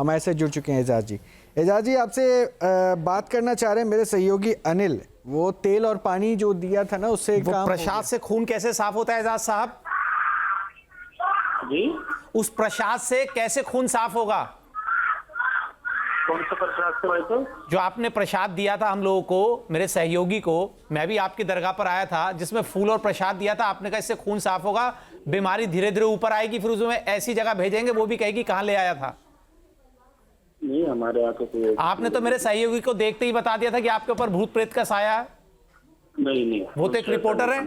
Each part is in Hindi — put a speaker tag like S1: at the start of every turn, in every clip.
S1: हमारे साथ जुड़ चुके हैं एजाज जी। एजाज जी आपसे बात करना चाह रहे हैं, मेरे सहयोगी अनिल, वो तेल और पानी जो दिया था ना उससे
S2: वो
S1: काम
S2: प्रसाद से खून कैसे साफ होता है एजाज साहब
S3: जी?
S2: उस प्रसाद से कैसे खून साफ होगा?
S3: कौन सा प्रसाद से भाई साहब?
S2: जो आपने प्रसाद दिया था हम लोगों को, मेरे सहयोगी को, मैं भी आपकी दरगाह पर आया था, जिसमें फूल और प्रसाद दिया था, आपने कहा इससे खून साफ होगा, बीमारी धीरे धीरे ऊपर आएगी, फिर उसमें ऐसी जगह भेजेंगे वो भी कहेगी कहां ले आया था।
S3: नहीं, हमारे यहाँ तो
S2: आपने तो मेरे सहयोगी को देखते ही बता दिया था कि आपके ऊपर भूत प्रेत का साया है।
S3: नहीं
S2: वो तो एक रिपोर्टर है।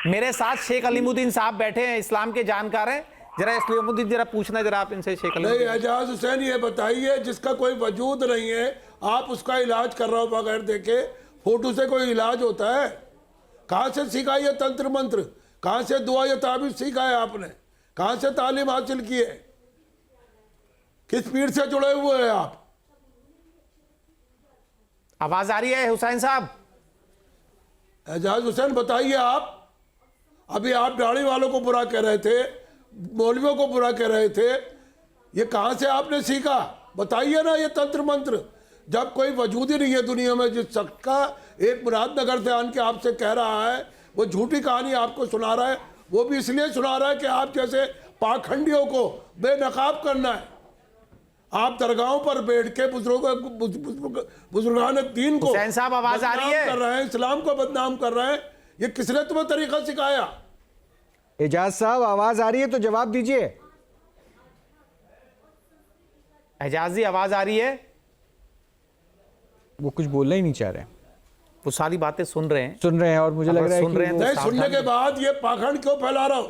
S2: मेरे साथ शेख अलीमुद्दीन साहब बैठे हैं, इस्लाम के जानकार हैं। जरा अलीमुद्दीन जरा पूछना जरा आप इनसे, शेख
S4: नहीं, एजाज हुसैन ये बताइए, जिसका कोई वजूद नहीं है आप उसका इलाज कर रहे हो बगैर देखे, फोटो से कोई इलाज होता है? कहाँ से सीखा ये तंत्र मंत्र? कहाँ से दुआ या ताबीज सीखा है आपने? कहाँ से तालीम हासिल की है? किस पीर से जुड़े हुए हैं आप?
S2: आवाज आ रही है हुसैन साहब?
S4: एजाज हुसैन बताइए आप। अभी आप दाढ़ी वालों को बुरा कह रहे थे, मौलवियों को बुरा कह रहे थे, ये कहाँ से आपने सीखा? बताइए ना ये तंत्र मंत्र। जब कोई वजूद ही नहीं है दुनिया में जिस शख्स का एक मुरादनगर से आन के आपसे कह रहा है, वो झूठी कहानी आपको सुना रहा है, वो भी इसलिए सुना रहा है कि आप जैसे पाखंडियों को बेनकाब करना है। आप दरगाहों पर बैठ के बुजुर्गान दीन को
S2: हुसैन साहब आवाज आ रही है?
S4: कर रहे हैं, इस्लाम को बदनाम कर रहे हैं। ये किसने तुम्हें तरीका सिखाया?
S1: एजाज साहब आवाज आ रही है तो जवाब दीजिए।
S2: एजाज जी आवाज आ रही है?
S1: वो कुछ बोलना ही नहीं चाह रहे हैं।
S2: वो सारी बातें सुन रहे हैं
S1: और मुझे लग रहा है
S2: सुन रहे
S1: कि
S2: हैं
S4: नहीं,
S2: तो
S4: सुनने के बाद ये पाखंड क्यों फैला रहा हो?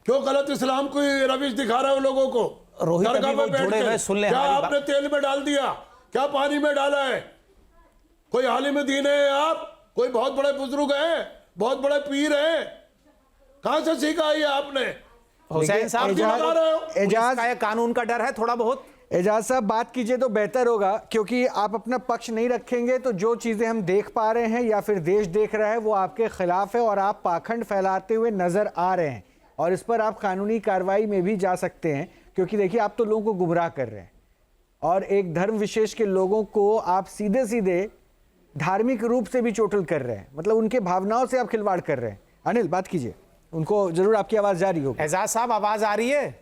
S4: क्यों गलत इस्लाम को रविश दिखा रहे हो लोगों को?
S2: रोहित
S4: दरगाह
S2: अभी वो
S4: पे बैठ
S2: जुड़े
S4: के
S2: हुए सुन ले
S4: क्या
S2: हमारी
S4: आपने तेल में डाल दिया? क्या पानी में डाला है? कोई आलिम दीन है आप? कोई बहुत बड़े बुजुर्ग हैं, बहुत बड़े पीर हैं? कहां से सीखा है ये आपने?
S2: हुसैन साहब
S4: क्यों लगा रहे हो?
S1: एजाज
S2: का ये कानून का डर है थोड़ा बहुत।
S1: एजाज साहब बात कीजिए तो बेहतर होगा, क्योंकि आप अपना पक्ष नहीं रखेंगे तो जो चीज़ें हम देख पा रहे हैं या फिर देश देख रहा है वो आपके खिलाफ है और आप पाखंड फैलाते हुए नजर आ रहे हैं, और इस पर आप कानूनी कार्रवाई में भी जा सकते हैं, क्योंकि देखिए आप तो लोगों को गुमराह कर रहे हैं और एक धर्म विशेष के लोगों को आप सीधे सीधे धार्मिक रूप से भी चोटल कर रहे हैं, मतलब उनके भावनाओं से आप खिलवाड़ कर रहे हैं। अनिल बात कीजिए, उनको जरूर आपकी आवाज जारी होगी।
S2: एजाज साहब आवाज आ रही है?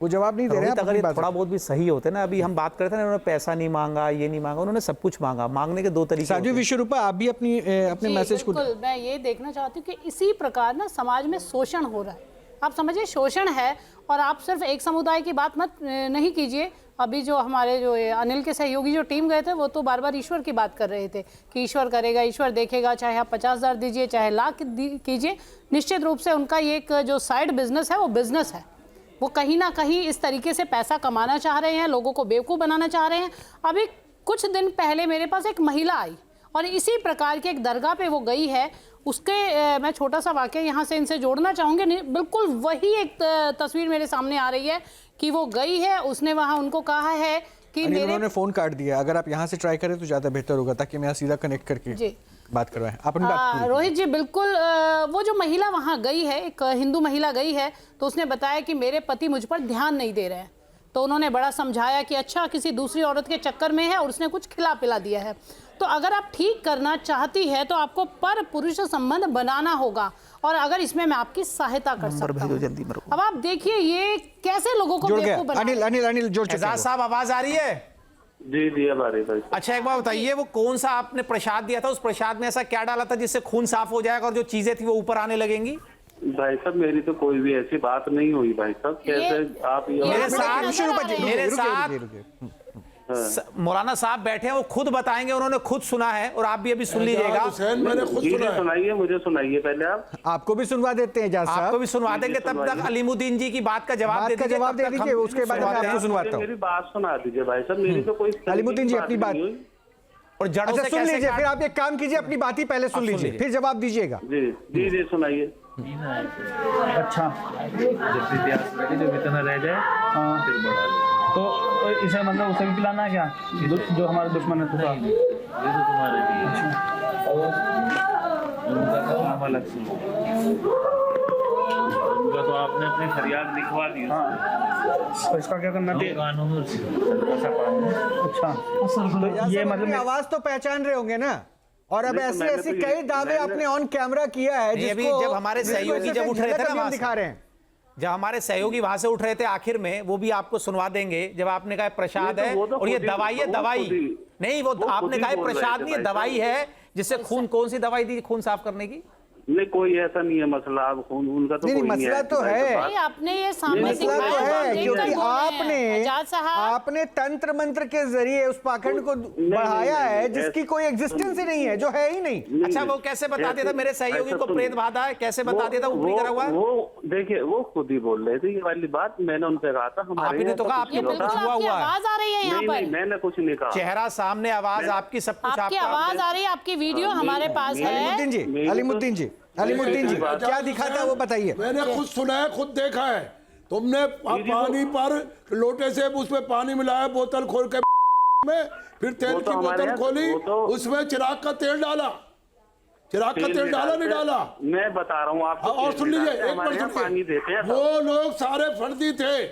S1: वो जवाब नहीं दे रहे हैं।
S2: अगर ये थोड़ा बहुत भी सही होते ना, अभी हम बात करते हैं ना, उन्होंने पैसा नहीं मांगा, ये नहीं मांगा, उन्होंने सब कुछ मांगा। मांगने के दो तरीके।
S1: साध्वी विश्वरूपा आप भी अपने मैसेज को।
S5: बिल्कुल, मैं ये देखना चाहती हूँ कि इसी प्रकार ना समाज में शोषण हो रहा है। आप समझिए शोषण है, और आप सिर्फ एक समुदाय की बात मत नहीं कीजिए। अभी जो हमारे जो अनिल के सहयोगी जो टीम गए थे वो तो बार बार ईश्वर की बात कर रहे थे कि ईश्वर करेगा, ईश्वर देखेगा, चाहे आप 50,000 दीजिए चाहे लाख कीजिए। निश्चित रूप से उनका ये एक जो साइड बिजनेस है वो बिजनेस है। वो कहीं ना कहीं इस तरीके से पैसा कमाना चाह रहे हैं, लोगों को बेवकूफ़ बनाना चाह रहे हैं। अभी कुछ दिन पहले मेरे पास एक महिला आई और इसी प्रकार के एक दरगाह पे वो गई है। उसके मैं छोटा सा वाक़या यहाँ से इनसे जोड़ना चाहूँगी। बिल्कुल वही एक तस्वीर मेरे सामने आ रही है कि वो गई है, उसने वहाँ उनको कहा है कि
S1: उन्होंने फ़ोन काट दिया। अगर आप यहाँ से ट्राई करें तो ज़्यादा बेहतर होगा, ताकि मैं सीधा कनेक्ट करके बात करवाएं। अपनी बात
S5: रोहित जी बिल्कुल। वो जो महिला वहाँ गई है, एक हिंदू महिला गई है, तो उसने बताया कि मेरे पति मुझ पर ध्यान नहीं दे रहे हैं। तो उन्होंने बड़ा समझाया कि अच्छा किसी दूसरी औरत के चक्कर में है और उसने कुछ खिला पिला दिया है। तो अगर आप ठीक करना चाहती है तो आपको पर पुरुष संबंध बनाना होगा, और अगर इसमें मैं आपकी सहायता कर सकता हूं। अब आप देखिए ये कैसे लोगों को बेवकूफ बना।
S1: अनिल जोड़ चुके हैं।
S2: एजाज साहब आवाज आ रही है?
S3: जी जी अब आ रही है।
S2: अच्छा एक बात बताइए, वो कौन सा आपने प्रसाद दिया था, उस प्रसाद में ऐसा क्या डाला था जिससे खून साफ हो जाएगा और जो चीजें थी वो ऊपर आने लगेंगी?
S3: भाई साहब मेरी तो कोई भी ऐसी बात नहीं हुई भाई साहब। कैसे आप
S2: मेरे साथ मौलाना साहब बैठे हैं, वो खुद बताएंगे, उन्होंने खुद सुना है और आप भी अभी सुन लीजिएगा।
S4: मैंने खुद सुना है।
S3: सुनाइए, मुझे सुनाइए पहले। आपको
S1: भी सुनवा देते हैं एजाज साहब।
S2: आपको भी सुनवा देंगे, तब तक अलीमुद्दीन जी की बात का जवाब दे दीजिए,
S1: उसके बाद मैं आपको सुनवाता हूं।
S3: मेरी बात सुना दीजिए भाई साहब। मेरी तो कोई
S1: अलीमुद्दीन जी अपनी बात
S2: और जड़ों से
S1: सुन लीजिए, फिर आप एक काम कीजिए, अपनी बात ही पहले सुन लीजिए, फिर जवाब दीजिएगा।
S3: जी जी जी सुनाइए।
S6: अच्छा जब इतिहास जब इतना रह जाए फिर बढ़ा तो इसे मतलब उसे भी पिलाना है क्या, जो हमारे दुश्मन है? तो ये तो तुम्हारे लिए। उनका काम अलग से। उनका तो आपने अपनी फरियाद लिखवा दी। हाँ, तो इसका क्या करना चाहिए? कानून अच्छा, तो ये मतलब
S1: आवाज तो पहचान रहे होंगे ना, और अब
S3: नहीं, तो
S1: ऐसे
S3: मैंने
S1: ऐसे
S3: तो
S1: कई
S3: ये-
S1: दावे
S3: मैंने-
S1: आपने ऑन कैमरा किया है
S2: ये अभी
S1: जिसको
S2: जब हमारे सहयोगी जब उठ रहे थे ना वहां
S1: दिखा रहे हैं।
S2: जब हमारे सहयोगी वहां से उठ रहे थे आखिर में, वो भी आपको सुनवा देंगे जब आपने कहा प्रसाद
S3: ये तो
S2: है
S3: वो तो
S2: और ये
S3: खुद ही-
S2: दवाई है,
S3: वो
S2: दवाई
S3: खुद ही-
S2: नहीं, वो
S3: वो
S2: आपने
S3: खुद
S2: कहा
S3: ही बोल रहे
S2: प्रसाद
S3: थे
S2: नहीं है,
S3: भाई
S2: दवाई है जिससे खून, कौन सी दवाई दी खून साफ करने की?
S3: नहीं, कोई ऐसा नहीं है मसला। अब खून उनका तो
S1: नहीं,
S3: कोई
S1: मसला
S3: है
S1: तो
S3: भाई,
S1: है।
S3: बात-
S5: नहीं, आपने ये सामने
S1: मसला तो
S5: दिखाया,
S1: है
S5: देखकर
S1: क्योंकि
S5: बोल रहे हैं।
S1: आपने
S5: एजाज साहब,
S1: आपने तंत्र मंत्र के जरिए उस पाखंड को बढ़ाया
S3: नहीं,
S1: है
S3: नहीं,
S1: जिसकी कोई एग्जिस्टेंस ही नहीं है, जो है ही नहीं।
S3: नहीं,
S2: अच्छा,
S3: नहीं,
S2: वो कैसे बता दिया था
S3: ऐसे-
S2: मेरे सहयोगी
S3: ऐसा
S2: को
S3: तो
S2: प्रेत
S3: नहीं।
S2: बाधा है? कैसे बता दिया था ऊपरी करा हुआ?
S3: वो देखिए, वो खुद ही बोल रहे थे ये वाली बात। मैंने उनसे कहा था हमारे
S2: आपने
S3: यहाँ
S2: तो
S3: सब
S2: कहा
S3: कुछ
S2: आपके
S5: ये
S3: नहीं
S2: बिल्कुल
S3: होता।
S5: बिल्कुल
S2: हुआ
S5: आपकी
S2: हुआ है।
S5: आवाज आ रही है यहाँ
S3: नहीं, नहीं,
S5: पर,
S3: मैंने कुछ नहीं कहा।
S2: चेहरा सामने, आवाज आपकी, सब कुछ
S5: आपकी
S2: आपका।
S5: आवाज आ रही है, आपकी वीडियो हमारे पास है।
S1: अलीमुद्दीन जी,
S3: मेरी तो-
S1: अलीमुद्दीन जी, अलीमुद्दीन जी,
S3: बात-
S1: क्या दिखा था वो बताइए।
S4: मैंने खुद सुना है, खुद देखा है। तुमने पानी पर लोटे से उसमें पानी मिलाया, बोतल खोल के में, फिर तेल
S3: वो तो
S4: की
S3: हमारे
S4: बोतल
S3: यहाँ-
S4: खोली,
S3: वो तो-
S4: उसमें चिराग का तेल डाला। चिराग का तेल डाला नहीं डाला?
S3: मैं बता रहा हूँ आपको।
S4: और सुन लीजिए, एक
S3: हमारे
S4: बार
S3: यहाँ पानी देते हैं
S4: सुनिए,
S3: सब।
S4: वो लोग सारे फर्जी थे,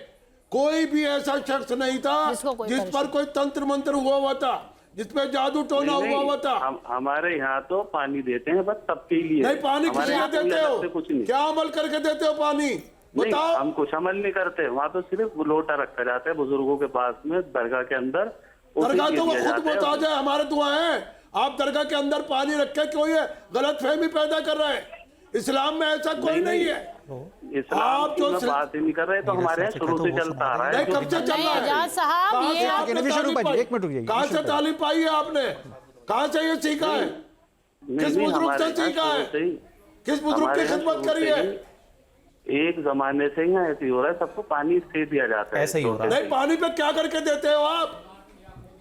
S4: कोई भी ऐसा शख्स नहीं था
S5: जिसको कोई
S4: जिस पर
S5: परेशानी।
S4: कोई तंत्र मंत्र हुआ था, जिसपे जादू टोना
S3: नहीं,
S4: हुआ था।
S3: हमारे यहाँ तो पानी देते हैं बस सबके लिए।
S4: नहीं, पानी
S3: हमारे
S4: किसी
S3: यहाँ
S4: को
S3: कोई
S4: देते
S3: अलग से
S4: हो?
S3: कुछ नहीं।
S4: क्या अमल करके देते हो पानी?
S3: नहीं,
S4: बताओ।
S3: हम कुछ अमल नहीं करते। वहाँ तो सिर्फ लोटा रखा जाता है बुजुर्गों के पास में, दरगाह के अंदर। उसी
S4: दरगाह
S3: के
S4: तो वो
S3: दिया
S4: खुद
S3: जाता है।
S4: बता जाए, हमारे दुआ है। आप दरगाह के अंदर पानी रखे क्यों? ये गलत फहमी पैदा कर रहे हैं। इस्लाम में ऐसा कोई नहीं है।
S3: इस्लाम
S4: आप
S3: की
S4: जो
S3: मैं बात ही नहीं कर रहे, तो हमारे यहाँ शुरू से चलता आ रहा
S4: नहीं,
S3: है।
S4: कब से चल
S5: नहीं,
S4: रहा है?
S5: एजाज साहब,
S4: कहाँ
S5: ये
S4: से
S5: आप-
S4: आपने
S1: विशु
S4: तालीम
S1: रूपा जी,
S4: पाई?
S1: एक मिनट रुकिए,
S4: कहाँ
S1: विशु
S4: से
S1: रूपा जी।
S4: तालीम पाई है आपने? कहाँ से ये सीखा है?
S3: नहीं,
S4: किस
S3: नहीं,
S4: बुजुर्ग
S3: हमारे
S4: से
S3: यहाँ
S4: सीखा है?
S3: शुरू से ही-
S4: किस बुजुर्ग
S3: हमारे
S4: की
S3: यहाँ
S4: खिदमत
S3: शुरू
S4: करी
S3: से
S4: है?
S3: ही एक जमाने से ही ऐसे ही हो रहा है, सबको पानी से दिया जाता है।
S2: ऐसे ही हो रहा है।
S4: नहीं, पानी पे क्या करके देते हो आप?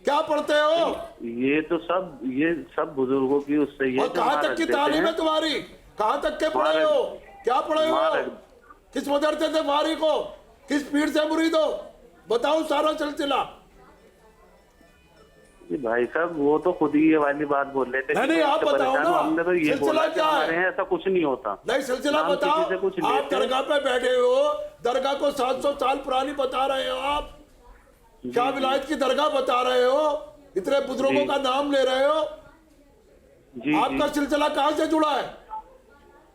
S4: क्या पढ़ते हो?
S3: ये तो सब बुजुर्गों की उससे ये
S4: और कहाँ तक की तालीम है तुम्हारी? कहाँ तक के पढ़े हो? क्या पढ़े हो? किस मदरसे से फारिग हो? किस पीर से मुरीद हो? बताओ सारा सिलसिला।
S3: भाई साहब, वो तो खुद ही ये वाली बात बोल रहे थे।
S4: नहीं, नहीं, आप बताओ
S3: परेशान
S4: ना,
S3: हो। हमने तो ये
S4: सिलसिला
S3: बोला कि
S4: क्या है?
S3: हमारे यहाँ ऐसा कुछ नहीं होता।
S4: नहीं, सिलसिला
S3: नाम
S4: बताओ।
S3: किसी से कुछ
S4: आप
S3: लेते हैं।
S4: दरगाह पे बैठे हो, दरगाह को 700 साल पुरानी बता रहे हो आप। क्या विलायत की दरगाह बता रहे हो? इतने बुजुर्गों
S3: जी।
S4: का नाम ले रहे हो।
S3: जी,
S4: आपका सिलसिला कहाँ से जुड़ा है?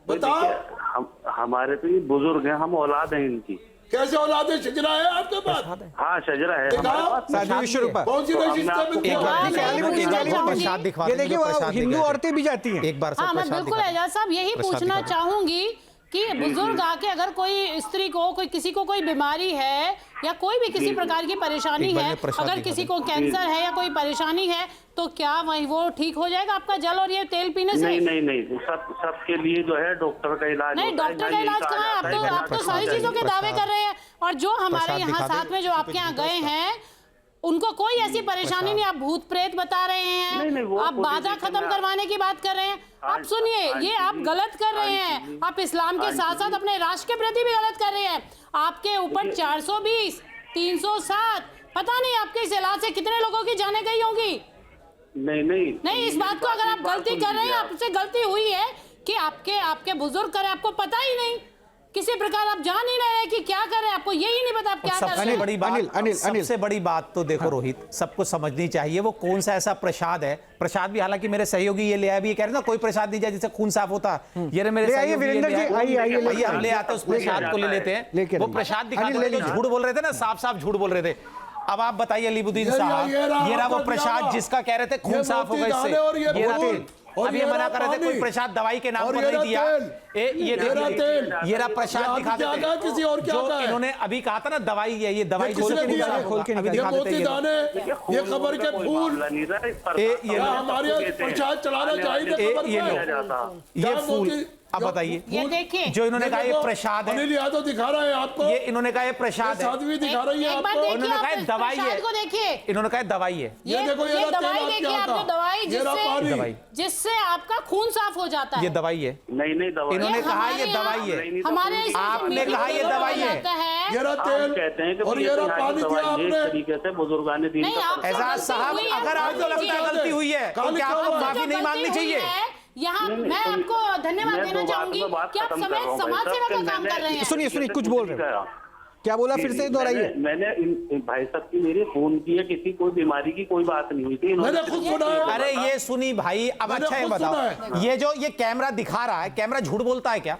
S4: बताओ।
S3: देखिए, हमारे तो ये बुजुर्ग हैं, हम औलाद हैं इनकी।
S4: कैसे औलादे शजरा है आपके पास?
S3: हाँ, शजरा है
S4: दिखाओ।
S3: हमारे पास।
S1: साधु विशु रूपा,
S4: कौन सी
S3: तो
S4: नई
S3: हमने
S4: सिस्टम
S3: आपको
S4: में
S2: एक बार
S5: हाँ,
S2: ठीक है,
S5: मैं
S2: अलीमुद्दीन
S5: पूछना
S2: जी, वो
S5: चाहूंगी।
S2: प्रसाद दिखवा
S1: ये
S2: दीजिए,
S1: देखिए
S2: जो
S1: वो
S2: प्रसाद
S1: हिंदू
S2: दिखा दीजिए।
S1: औरतें भी जाती हैं।
S2: एक बार सब
S5: हाँ, मैं
S2: प्रसाद
S5: बिल्कुल
S2: दिखा
S5: एजाज साहब यही
S2: प्रसाद
S5: पूछना
S2: दिखा दीजिए।
S5: चाहूंगी कि बुजुर्ग आके अगर कोई स्त्री को किसी को कोई बीमारी है या कोई भी किसी प्रकार की परेशानी
S2: एक बार
S5: है,
S2: में प्रसाद
S5: अगर
S2: दिखा
S5: किसी
S2: दीजिए।
S5: को कैंसर है या कोई परेशानी है, तो क्या वही वो ठीक हो जाएगा आपका जल और ये तेल पीने से?
S3: नहीं, नहीं, नहीं, सबके लिए जो है डॉक्टर का इलाज
S5: नहीं,
S3: होता है।
S5: डॉक्टर का
S3: यहाँ
S5: इलाज
S3: यही
S5: कहाँ है?
S3: कहा
S5: आप
S3: जाता
S5: तो
S3: है,
S5: सारी चीजों के दावे कर रहे हैं। और जो हमारे
S2: प्रसाद
S5: यहाँ
S2: दिखा
S5: साथ
S2: दें।
S5: में जो आपके यहाँ गए हैं, उनको कोई ऐसी परेशानी नहीं। आप भूत प्रेत बता रहे
S3: नहीं, नहीं,
S5: हैं,
S3: वो
S5: आप
S3: खुद ही
S5: बाधा
S3: देखिए
S5: खत्म
S3: ना।
S5: करवाने की बात कर रहे हैं।
S3: हाँ,
S5: आप सुनिए,
S3: हाँ
S5: ये आप
S3: जी,
S5: गलत कर रहे
S3: हाँ
S5: हैं।
S3: जी।
S5: आप इस्लाम के
S3: हाँ
S5: साथ साथ
S3: जी।
S5: अपने राष्ट्र के प्रति भी गलत कर रहे हैं। आपके ऊपर 420, 307, पता नहीं आपके इस इलाज से कितने लोगों की जाने गई होंगी।
S3: नहीं, नहीं,
S5: नहीं, इस बात को अगर आप गलती कर रहे हैं, आपसे गलती हुई है कि आपके बुजुर्ग करे, आपको पता ही नहीं, किसी प्रकार आप जान ही नहीं रहे कि क्या कर रहे हैं, आपको यही नहीं पता आप क्या कर रहे
S2: सबसे
S5: हैं।
S2: बड़ी बात,
S1: अनिल,
S2: सबसे बड़ी बात तो देखो रोहित, सबको समझनी चाहिए वो कौन सा ऐसा प्रसाद है। प्रसाद भी हालांकि मेरे सहयोगी ये ले आए, भी ये कह रहे हैं ना कोई प्रसाद नहीं जाए जिससे खून साफ होता। ये रहे मेरे
S1: ले आइए
S2: सहयोगी, ये
S1: वीरेंद्र
S2: ले
S1: जी,
S2: आए।
S1: आइए, आइए,
S2: आइए, हम ले आते हैं उस प्रसाद को ले लेते
S1: लेके
S2: हैं। वो
S1: आइए।
S2: प्रसाद दिखाते
S1: अनिल,
S2: थे,
S1: ले
S2: जो
S1: लीजिए।
S2: झूठ बोल रहे थे ना, साफ साफ झूठ बोल रहे थे। अब आप बताइए अलीमुद्दीन
S4: ये
S2: साहब,
S4: रहा
S2: ये रहा वो
S4: आपका
S2: प्रसाद
S4: दिया।
S2: जिसका कह रहे थे खून
S4: ये
S2: साफ होगा
S4: मोती
S2: इससे।
S4: दाने और ये
S2: ये रहा
S4: फूल,
S2: तेल।
S4: और
S2: अब ये
S4: ये
S2: मना
S4: रहा
S2: कर रहे थे कोई
S4: पानी,
S2: प्रसाद दवाई के नाम
S4: और
S2: पर
S4: ये
S2: नहीं
S4: रहा
S2: दिया।
S4: तेल,
S2: ये
S4: ये रहा तेल,
S2: देखिए, ये रहा प्रसाद
S4: ये
S2: दिखा
S4: क्या
S2: देते
S4: कहा, किसी और क्या
S2: जो
S4: कहा है?
S2: इन्होंने अभी कहा था ना दवाई है, ये दवाई
S4: किसने
S2: जिससे
S4: दिया
S2: खून
S4: है?
S2: साफ
S1: खोल के
S2: होगा। अभी
S1: निकाल
S4: ये
S2: दिखा देते
S4: मोती
S2: हैं
S4: दाने, ये खबर के फूल,
S2: ये
S4: क्या हमारे प्रसाद चलाना चाहिए खबर
S2: ये
S4: पे?
S2: लो। ये
S4: क्या
S2: फूल,
S4: मोती-
S2: अब बताइए
S5: ये देखिए,
S2: जो इन्होंने कहा ये
S4: देखो,
S2: प्रसाद है,
S4: अनिल यादव दिखा रहे हैं आपको,
S2: ये इन्होंने कहा ये प्रसाद है,
S4: साध्वी दिखा रही है
S5: एक बार
S4: आपको।
S5: देखिए,
S2: उन्होंने
S5: आप
S2: कहा
S5: इस
S2: दवाई है।
S5: प्रसाद को देखिए,
S2: इन्होंने कहा दवाई है।
S4: ये देखो, ये रहा
S5: दवाई
S4: तेल
S5: देखिए
S4: आपके
S5: आपने,
S4: हाथ का।
S5: दवाई
S4: ये रहा पानी।
S2: दवाई,
S5: जिससे आपका खून साफ हो जाता है।
S2: ये दवाई है।
S3: नहीं, नहीं, दवाई
S2: इन्होंने
S5: ये
S2: कहा
S5: हमारे
S2: ये
S5: यहाँ-
S2: दवाई है।
S5: हमारे इस
S2: आपने
S5: मीटिंग
S2: कहा ये
S5: में
S2: दवाई है।
S5: जाता है।
S4: ये रहा
S3: आप
S4: तेल
S3: कहते हैं कि
S4: और ये रहा पानी दिया
S3: इस
S4: आपने।
S3: तरीके से बुजुर्गाने दिन
S5: नहीं,
S3: का
S5: आप
S2: एजाज साहब,
S5: गलती हुई है,
S2: अगर आपको लगता है गलती हुई है, तो क्या आपको माफी नहीं मांगनी चाहिए?
S5: यहाँ
S3: नहीं,
S5: मैं
S3: सुनिए,
S5: आपको धन्यवाद
S3: मैं
S5: देना
S3: दो बात
S5: चाहूंगी
S3: में बात
S5: कि आप
S3: खत्म कर रहा हूं
S5: समाज
S3: भाई
S5: सेवा
S3: साहब,
S5: का काम
S3: मैंने-
S5: कर रहे हैं।
S1: सुनिए, कुछ बोल रहे हो।
S3: गया।
S1: क्या बोला, फिर से दोहराइए।
S3: मैंने इन भाई साहब की मेरे फोन किया, किसी कोई बीमारी की कोई बात नहीं हुई थी।
S4: मैंने खुद सुना है।
S2: अरे ये सुनी भाई, अब
S4: मैंने
S2: अच्छा है
S4: खुद सुना
S2: बताओ, ये जो ये कैमरा दिखा रहा है, कैमरा झूठ बोलता है क्या?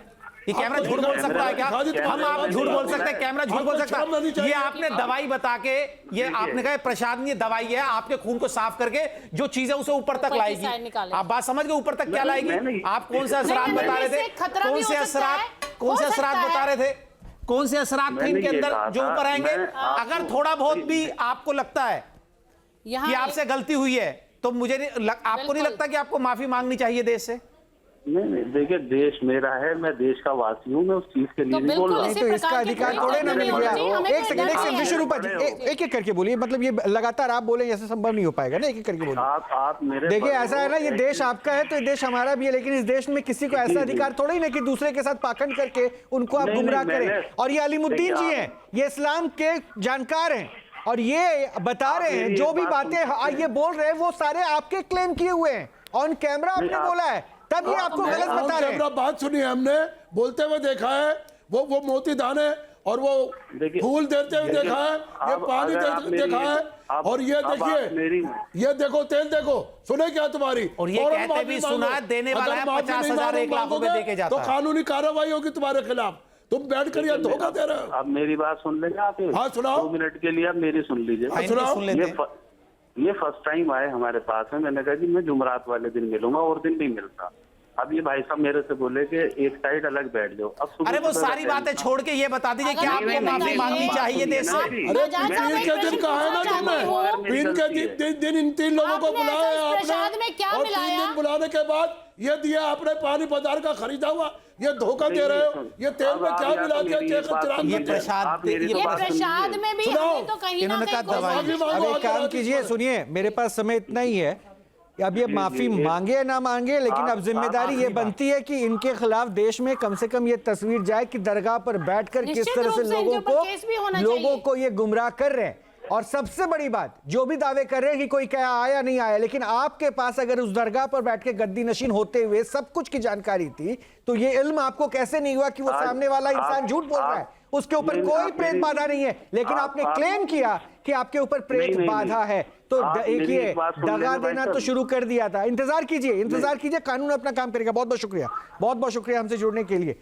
S2: ये कैमरा झूठ बोल सकता है क्या? हम आप झूठ बोल सकते हैं, कैमरा झूठ बोल सकता है? ये आपने दवाई बता के, ये आपने कहा प्रसाद ये दवाई है, आपके खून को साफ करके जो चीजें उसे ऊपर तक
S5: ऊपर की
S2: लाएगी।
S5: साइड निकाले।
S2: आप बात समझ गए, ऊपर तक क्या लाएगी? आप कौन से असरात बता रहे थे?
S5: खतरा भी
S2: कौन
S5: हो
S2: से
S5: सकता
S2: असरात,
S5: है,
S2: कौन से
S5: हो
S2: असरात
S5: सकता
S2: बता
S5: है।
S2: रहे थे? कौन से असरात थे
S3: मैंने
S2: इनके
S3: ये
S2: अंदर
S3: कहा
S2: जो
S3: था,
S2: ऊपर आएंगे?
S3: मैं
S2: अगर
S3: आपको-
S2: थोड़ा बहुत भी आपको लगता है
S5: यहाँ
S2: कि
S5: एक-
S2: आपसे गलती हुई है तो मुझे आपको नहीं
S5: बिल्कुल।
S2: लगता कि आपको माफी मांगनी चाहिए देश से?
S3: नहीं, देखिए देश मेरा है, मैं देश का वासी हूँ, मैं उस चीज के लिए
S5: तो
S3: नहीं बोल
S5: बिल्कुल
S3: रहा।
S1: नहीं
S5: इसी
S1: तो
S5: प्रकार
S1: इसका
S5: की
S1: अधिकार
S5: कोई
S1: थोड़े ना
S5: गलती
S1: मिल
S5: नहीं
S1: गया।
S5: होनी चाहिए, हमें
S1: एक
S5: कोई
S1: सेकंड,
S5: डर
S1: एक
S5: नहीं
S1: सेकंड,
S5: है।
S1: विश्वरूपा जी, एक एक करके बोलिए। मतलब ये लगातार आप बोले ऐसे संभव नहीं हो पाएगा ना, एक एक करके बोलिए।
S3: आप मेरे
S1: देखिए,
S3: पर
S1: ऐसा है ना, ये
S3: हो,
S1: देश आपका है तो ये देश हमारा भी है, लेकिन इस देश में किसी को ऐसा
S3: जी।
S1: अधिकार थोड़ा ही नहीं कि दूसरे के साथ पाखंड करके उनको आप
S3: नहीं,
S1: गुमराह
S3: नहीं,
S1: करें।
S3: मैंने-
S1: और ये अलीमुद्दीन जी
S3: देखिए,
S1: हैं, ये इस्लाम के जानकार हैं, और ये बता रहे हैं
S3: मेरी
S1: जो
S3: एक
S1: भी
S3: बात
S1: बातें
S3: सुन सकते हैं।
S1: ये बोल रहे हैं वो सारे आपके क्लेम किए हुए हैं, ऑन कैमरा आपने
S3: आप-
S1: बोला है, तब ये आपको गलत बता रहे हैं।
S4: कैमरा बात सुनी है हमने, बोलते हुए देखा है, वो मोती दाने और वो
S3: देखिए-
S4: फूल देते हुए
S3: देखिए,
S4: देखा है, ये
S3: अब
S4: पानी
S3: अगर आप मेरी-
S4: देखा है,
S3: अब-
S4: और ये
S3: अब आप
S4: देखिए,
S3: मेरी-
S4: ये देखो तेल देखो, सुने क्या तुम्हारी?
S2: और ये
S4: फौरन
S2: कहते
S4: माफी
S2: भी
S4: मांगो।
S2: सुना देने वाला
S4: अगर
S2: है
S4: माफी
S2: 50,000
S4: नहीं
S2: 1 लाख रुपए
S4: मांगोगे,
S2: दे के जाता
S4: तो
S2: है।
S4: कानूनी कार्रवाई होगी तुम्हारे खिलाफ। तुम बैठ कर ये धोखा दे रहे हो।
S3: अब मेरी बात सुन लेंगे आप?
S4: हाँ, सुनाओ।
S3: 2 मिनट के लिए आप मेरी सुन लीजिए।
S2: हाँ, इनकी
S4: सुनाओ।
S2: सुन लेते हैं।
S3: ये फर्स्ट टाइम आए हमारे पास में, मैंने कहा कि मैं जुमरात वाले दिन मिलूंगा और दिन नहीं मिलता। अब ये भाई साहब मेरे से बोले कि एक साइड अलग बैठ जाओ। अब सुबह
S2: अरे वो
S3: सुबह
S2: सारी
S3: बैठे
S2: बातें
S3: हैं।
S2: छोड़ के ये बता दीजिए कि
S5: अगर
S2: आपको
S5: नहीं,
S2: माफी
S5: नहीं,
S2: मांगनी
S5: नहीं,
S2: चाहिए देश से?
S3: नहीं,
S4: अरे
S5: नजायज साहब,
S4: पीर
S5: एक
S4: के
S5: प्रश्न
S4: दिन कहा है ना
S5: पूछना
S4: तुमने,
S5: चाहती हूँ।
S4: पीर के दिन इन 3 लोगों को
S5: आपने
S4: बुलाया
S5: ऐसा
S4: आपने,
S5: प्रसाद में क्या
S4: और 3
S5: मिलाया?
S4: दिन बुलाने के बाद ये दिया आपने पानी बाजार का खरीदा हुआ, ये धोखा दे रहे हो। ये तेल में क्या मिला दिया?
S2: ये प्रसाद
S5: ये प्रसाद में भी
S4: सुनाओ।
S5: हमें तो कहीं ना
S2: इन्होंने
S5: कहीं
S2: कहा दवाई।
S5: कोई
S1: अब एक काम कीजिए, सुनिए, मेरे पास समय इतना ही है, अब ये माफी मांगे या ना मांगे, लेकिन अब जिम्मेदारी ये बनती है कि इनके खिलाफ देश में कम से कम ये तस्वीर जाए कि दरगाह पर बैठकर किस
S5: निश्चित
S1: तरह
S5: रूप
S1: से
S5: से इनके ऊपर केस भी होना
S1: लोगों
S5: चाहिए।
S1: को ये गुमराह कर रहे हैं। और सबसे बड़ी बात, जो भी दावे कर रहे हैं कि कोई क्या आया नहीं आया, लेकिन आपके पास अगर उस दरगाह पर बैठ के गद्दी नशीन होते हुए सब कुछ की जानकारी थी, तो ये इल्म आपको कैसे नहीं हुआ कि वो सामने वाला इंसान झूठ बोल रहा है? उसके ऊपर कोई प्रेत बाधा नहीं है, लेकिन आपने क्लेम किया कि आपके ऊपर प्रेत बाधा है। तो एक ये दगा देना तो शुरू कर दिया था। इंतजार कीजिए, कानून अपना काम करेगा। बहुत बहुत शुक्रिया, बहुत बहुत शुक्रिया हमसे जुड़ने के लिए।